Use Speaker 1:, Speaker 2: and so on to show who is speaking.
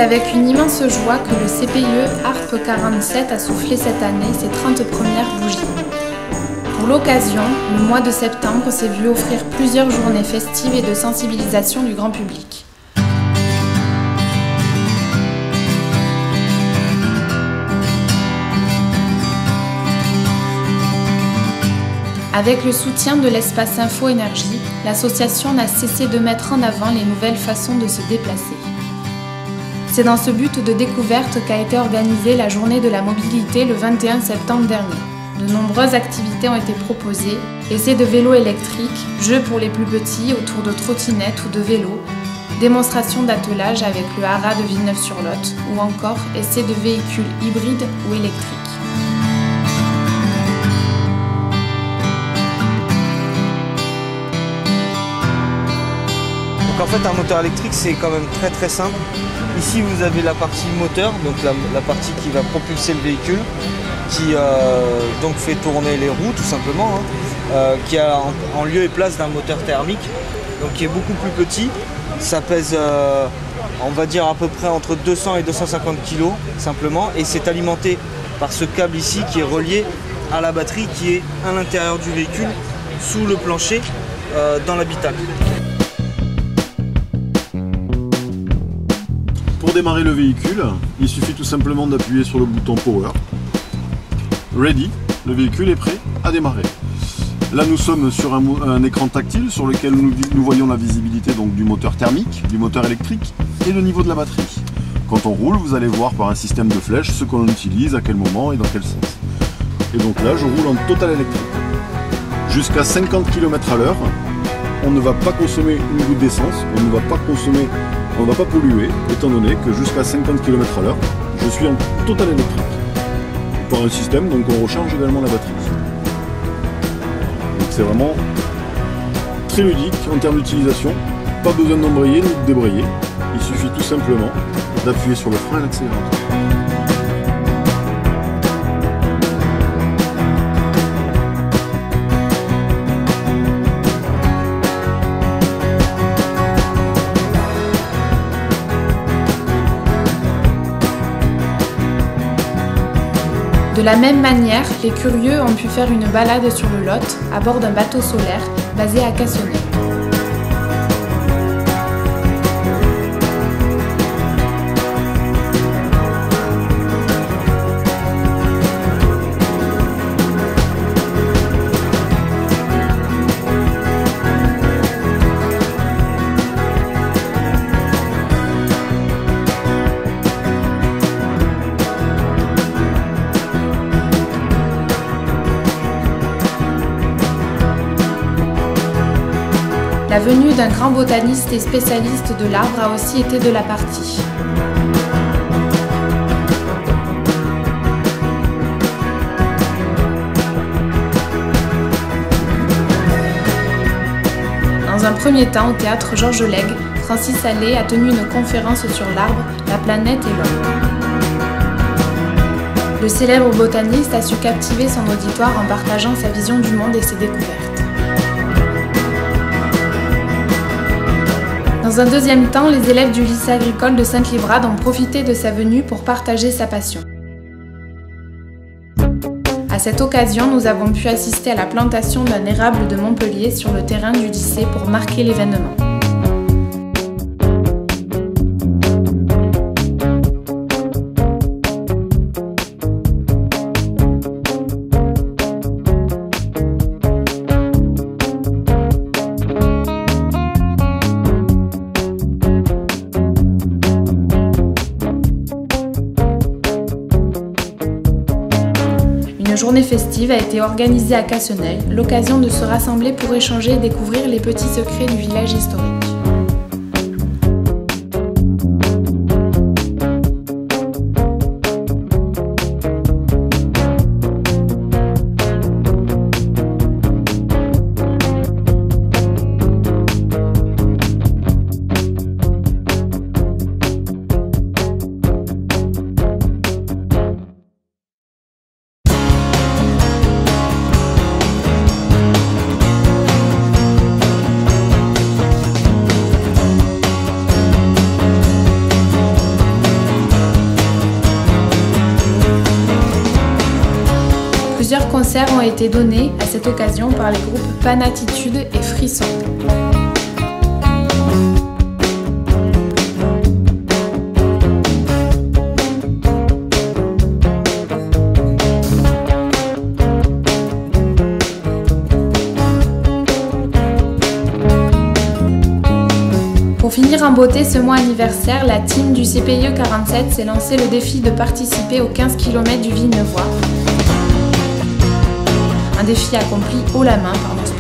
Speaker 1: avec une immense joie que le CPIE ARP 47 a soufflé cette année ses 30 premières bougies. Pour l'occasion, le mois de septembre s'est vu offrir plusieurs journées festives et de sensibilisation du grand public. Avec le soutien de l'espace Info Énergie, l'association n'a cessé de mettre en avant les nouvelles façons de se déplacer. C'est dans ce but de découverte qu'a été organisée la journée de la mobilité le 21 septembre dernier. De nombreuses activités ont été proposées, essais de vélos électriques, jeux pour les plus petits autour de trottinettes ou de vélos, démonstrations d'attelage avec le haras de Villeneuve-sur-Lot ou encore essais de véhicules hybrides ou électriques.
Speaker 2: Donc en fait un moteur électrique c'est quand même très simple. Ici vous avez la partie moteur, donc la partie qui va propulser le véhicule, qui donc fait tourner les roues tout simplement, qui a en lieu et place d'un moteur thermique, donc qui est beaucoup plus petit. Ça pèse on va dire à peu près entre 200 et 250 kg simplement, et c'est alimenté par ce câble ici qui est relié à la batterie qui est à l'intérieur du véhicule, sous le plancher, dans l'habitacle.
Speaker 3: Pour démarrer le véhicule, il suffit tout simplement d'appuyer sur le bouton Power. Ready, le véhicule est prêt à démarrer. Là nous sommes sur un écran tactile sur lequel nous voyons la visibilité donc, du moteur thermique, du moteur électrique et le niveau de la batterie. Quand on roule, vous allez voir par un système de flèches ce qu'on utilise, à quel moment et dans quel sens. Et donc là je roule en total électrique. Jusqu'à 50 km/h, on ne va pas consommer une goutte d'essence, on ne va pas polluer, étant donné que jusqu'à 50 km/h, je suis en total électrique. Par un système, donc on recharge également la batterie. Donc c'est vraiment très ludique en termes d'utilisation. Pas besoin d'embrayer ni de débrayer. Il suffit tout simplement d'appuyer sur le frein et l'accélérateur.
Speaker 1: De la même manière, les curieux ont pu faire une balade sur le Lot à bord d'un bateau solaire basé à Cassonay. La venue d'un grand botaniste et spécialiste de l'arbre a aussi été de la partie. Dans un premier temps, au théâtre Georges Lègue, Francis Allais a tenu une conférence sur l'arbre, la planète et l'homme. Le célèbre botaniste a su captiver son auditoire en partageant sa vision du monde et ses découvertes. Dans un deuxième temps, les élèves du lycée agricole de Sainte-Livrade ont profité de sa venue pour partager sa passion. À cette occasion, nous avons pu assister à la plantation d'un érable de Montpellier sur le terrain du lycée pour marquer l'événement. Une journée festive a été organisée à Cassonay, l'occasion de se rassembler pour échanger et découvrir les petits secrets du village historique. concerts ont été donnés à cette occasion par les groupes Panatitude et Frisson. Pour finir en beauté ce mois anniversaire, la team du CPIE 47 s'est lancé le défi de participer aux 15 km du Villeneuvois. Un défi accompli haut la main par nos